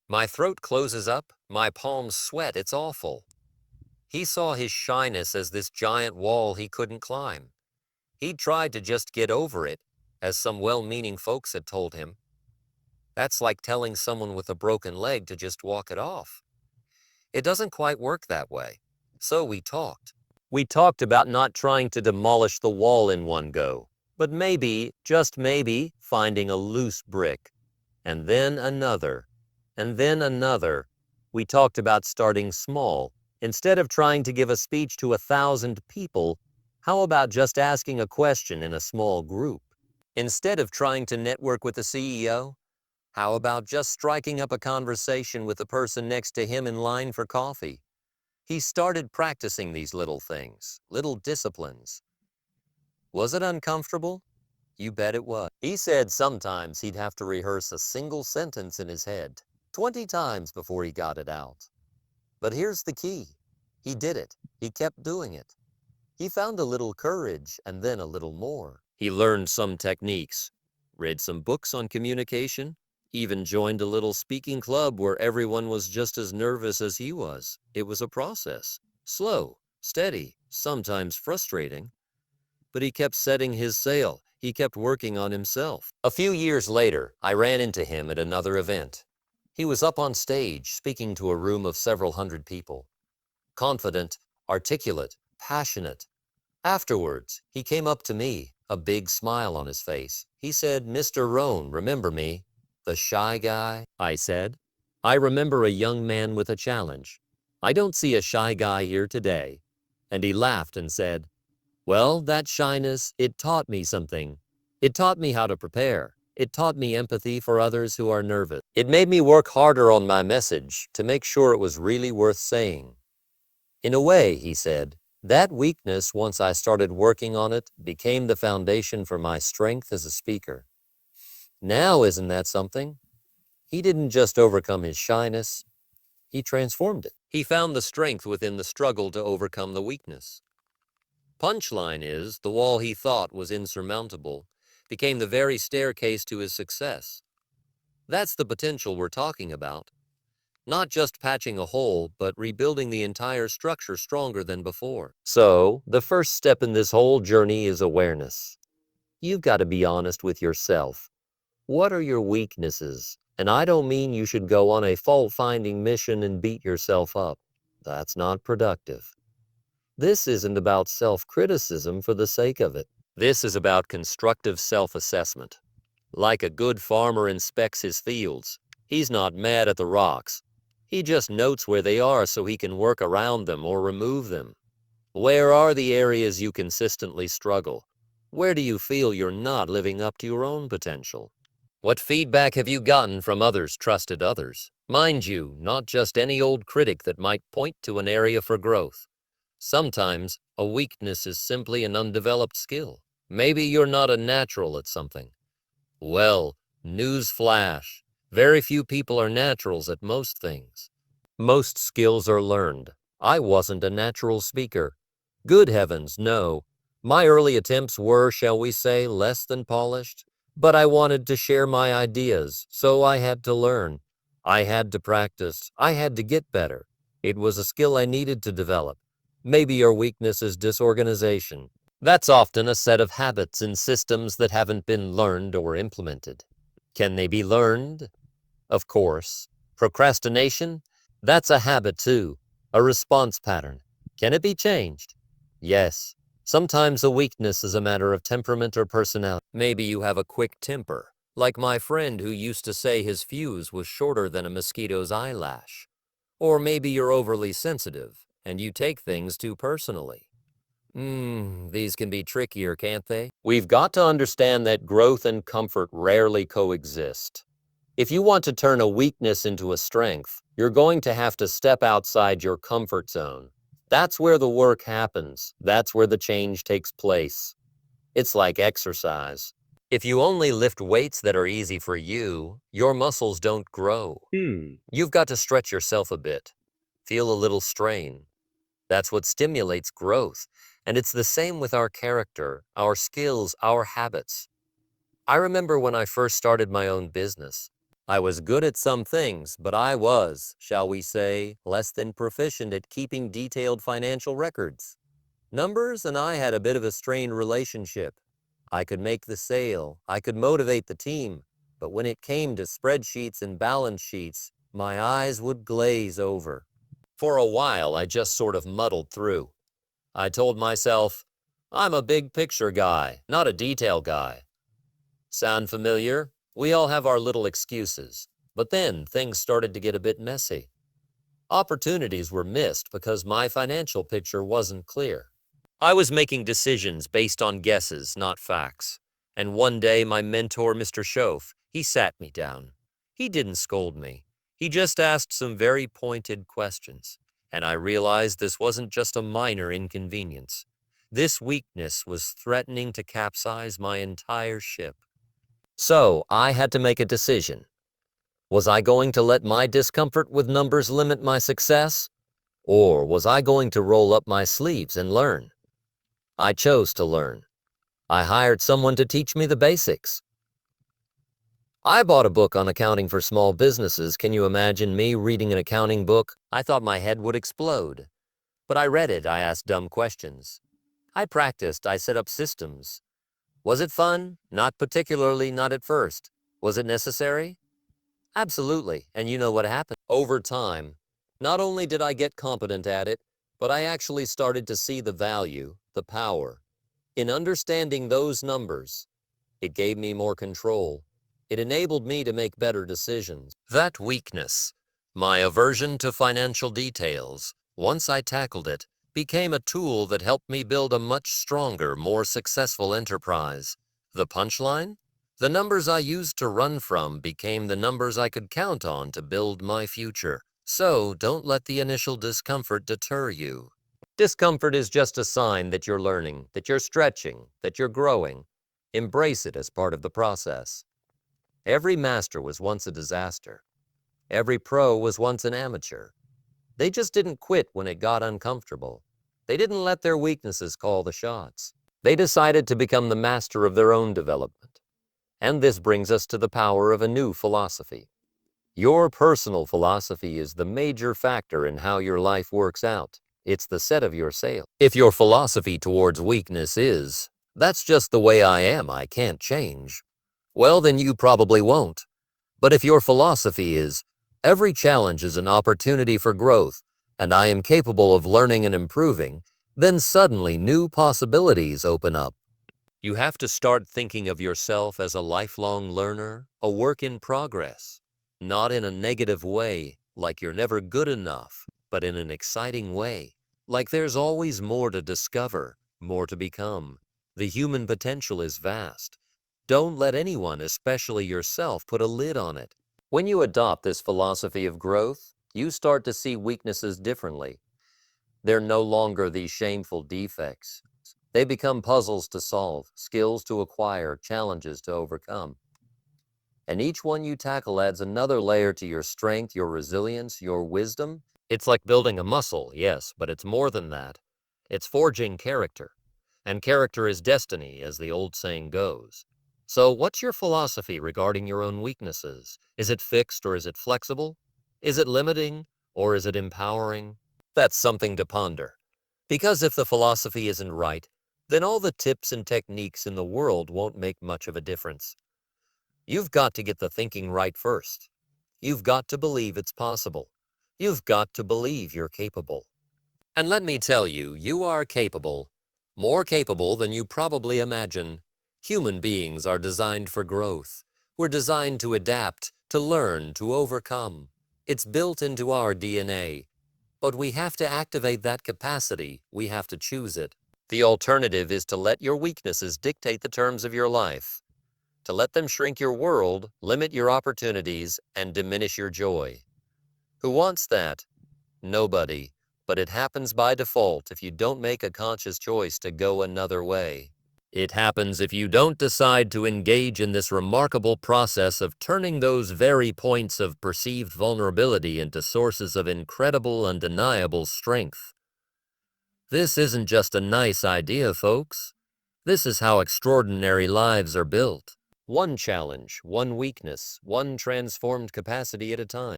My throat closes up, my palms sweat, it's awful. He saw his shyness as this giant wall he couldn't climb. He tried to just get over it, as some well-meaning folks had told him. That's like telling someone with a broken leg to just walk it off. It doesn't quite work that way. So we talked. We talked about not trying to demolish the wall in one go, but maybe, just maybe, finding a loose brick. And then another. And then another. We talked about starting small. Instead of trying to give a speech to 1,000 people, how about just asking a question in a small group? Instead of trying to network with the CEO, how about just striking up a conversation with the person next to him in line for coffee? He started practicing these little things, little disciplines. Was it uncomfortable? You bet it was. He said sometimes he'd have to rehearse a single sentence in his head 20 times before he got it out. But here's the key. He did it. He kept doing it. He found a little courage and then a little more. He learned some techniques, read some books on communication, even joined a little speaking club where everyone was just as nervous as he was. It was a process. Slow, steady, sometimes frustrating. But he kept setting his sail. He kept working on himself. A few years later, I ran into him at another event. He was up on stage speaking to a room of several hundred people. Confident, articulate, passionate. Afterwards, he came up to me, a big smile on his face. He said, "Mr. Rohn, remember me? The shy guy?" I said, "I remember a young man with a challenge. I don't see a shy guy here today." And he laughed and said, "Well, that shyness, it taught me something. It taught me how to prepare. It taught me empathy for others who are nervous. It made me work harder on my message to make sure it was really worth saying." In a way, he said, that weakness, once I started working on it, became the foundation for my strength as a speaker. Now, isn't that something? He didn't just overcome his shyness, he transformed it. He found the strength within the struggle to overcome the weakness. Punchline is, the wall he thought was insurmountable became the very staircase to his success. That's the potential we're talking about. Not just patching a hole, but rebuilding the entire structure stronger than before. So, the first step in this whole journey is awareness. You've got to be honest with yourself. What are your weaknesses? And I don't mean you should go on a fault-finding mission and beat yourself up. That's not productive. This isn't about self-criticism for the sake of it. This is about constructive self-assessment. Like a good farmer inspects his fields, he's not mad at the rocks. He just notes where they are so he can work around them or remove them. Where are the areas you consistently struggle? Where do you feel you're not living up to your own potential? What feedback have you gotten from trusted others? Mind you, not just any old critic that might point to an area for growth. Sometimes a weakness is simply an undeveloped skill. Maybe you're not a natural at something. Well, news flash. Very few people are naturals at most things. Most skills are learned. I wasn't a natural speaker. Good heavens, no. My early attempts were, shall we say, less than polished. But I wanted to share my ideas, so I had to learn. I had to practice. I had to get better. It was a skill I needed to develop. Maybe your weakness is disorganization. That's often a set of habits and systems that haven't been learned or implemented. Can they be learned? Of course. Procrastination? That's a habit too, a response pattern. Can it be changed? Yes. Sometimes a weakness is a matter of temperament or personality. Maybe you have a quick temper, like my friend who used to say his fuse was shorter than a mosquito's eyelash. Or maybe you're overly sensitive, and you take things too personally. These can be trickier, can't they? We've got to understand that growth and comfort rarely coexist. If you want to turn a weakness into a strength, you're going to have to step outside your comfort zone. That's where the work happens. That's where the change takes place. It's like exercise. If you only lift weights that are easy for you, your muscles don't grow. You've got to stretch yourself a bit. Feel a little strain. That's what stimulates growth. And it's the same with our character, our skills, our habits. I remember when I first started my own business. I was good at some things, but I was, shall we say, less than proficient at keeping detailed financial records. Numbers and I had a bit of a strained relationship. I could make the sale, I could motivate the team, but when it came to spreadsheets and balance sheets, my eyes would glaze over. For a while, I just sort of muddled through. I told myself, I'm a big picture guy, not a detail guy. Sound familiar? We all have our little excuses. But then things started to get a bit messy. Opportunities were missed because my financial picture wasn't clear. I was making decisions based on guesses, not facts. And one day my mentor, Mr. Schoaf, he sat me down. He didn't scold me. He just asked some very pointed questions. And I realized this wasn't just a minor inconvenience. This weakness was threatening to capsize my entire ship. So I had to make a decision. Was I going to let my discomfort with numbers limit my success? Or was I going to roll up my sleeves and learn? I chose to learn. I hired someone to teach me the basics. I bought a book on accounting for small businesses. Can you imagine me reading an accounting book? I thought my head would explode. But I read it. I asked dumb questions. I practiced. I set up systems. Was it fun? Not particularly, not at first. Was it necessary? Absolutely. And you know what happened? Over time, not only did I get competent at it, but I actually started to see the value, the power, in understanding those numbers. It gave me more control. It enabled me to make better decisions. That weakness, my aversion to financial details, once I tackled it, became a tool that helped me build a much stronger, more successful enterprise. The punchline? The numbers I used to run from became the numbers I could count on to build my future. So don't let the initial discomfort deter you. Discomfort is just a sign that you're learning, that you're stretching, that you're growing. Embrace it as part of the process. Every master was once a disaster. Every pro was once an amateur. They just didn't quit when it got uncomfortable. They didn't let their weaknesses call the shots. They decided to become the master of their own development. And this brings us to the power of a new philosophy. Your personal philosophy is the major factor in how your life works out. It's the set of your sail. If your philosophy towards weakness is, that's just the way I am, I can't change, well, then you probably won't. But if your philosophy is, every challenge is an opportunity for growth, and I am capable of learning and improving, then suddenly new possibilities open up. You have to start thinking of yourself as a lifelong learner, a work in progress, not in a negative way, like you're never good enough, but in an exciting way, like there's always more to discover, more to become. The human potential is vast. Don't let anyone, especially yourself, put a lid on it. When you adopt this philosophy of growth, you start to see weaknesses differently. They're no longer these shameful defects. They become puzzles to solve, skills to acquire, challenges to overcome. And each one you tackle adds another layer to your strength, your resilience, your wisdom. It's like building a muscle, yes, but it's more than that. It's forging character. And character is destiny, as the old saying goes. So what's your philosophy regarding your own weaknesses? Is it fixed or is it flexible? Is it limiting or is it empowering? That's something to ponder. Because if the philosophy isn't right, then all the tips and techniques in the world won't make much of a difference. You've got to get the thinking right first. You've got to believe it's possible. You've got to believe you're capable. And let me tell you, you are capable. More capable than you probably imagine. Human beings are designed for growth. We're designed to adapt, to learn, to overcome. It's built into our DNA. But we have to activate that capacity. We have to choose it. The alternative is to let your weaknesses dictate the terms of your life, to let them shrink your world, limit your opportunities, and diminish your joy. Who wants that? Nobody. But it happens by default if you don't make a conscious choice to go another way. It happens if you don't decide to engage in this remarkable process of turning those very points of perceived vulnerability into sources of incredible, undeniable strength. This isn't just a nice idea, folks. This is how extraordinary lives are built. One challenge, one weakness, one transformed capacity at a time.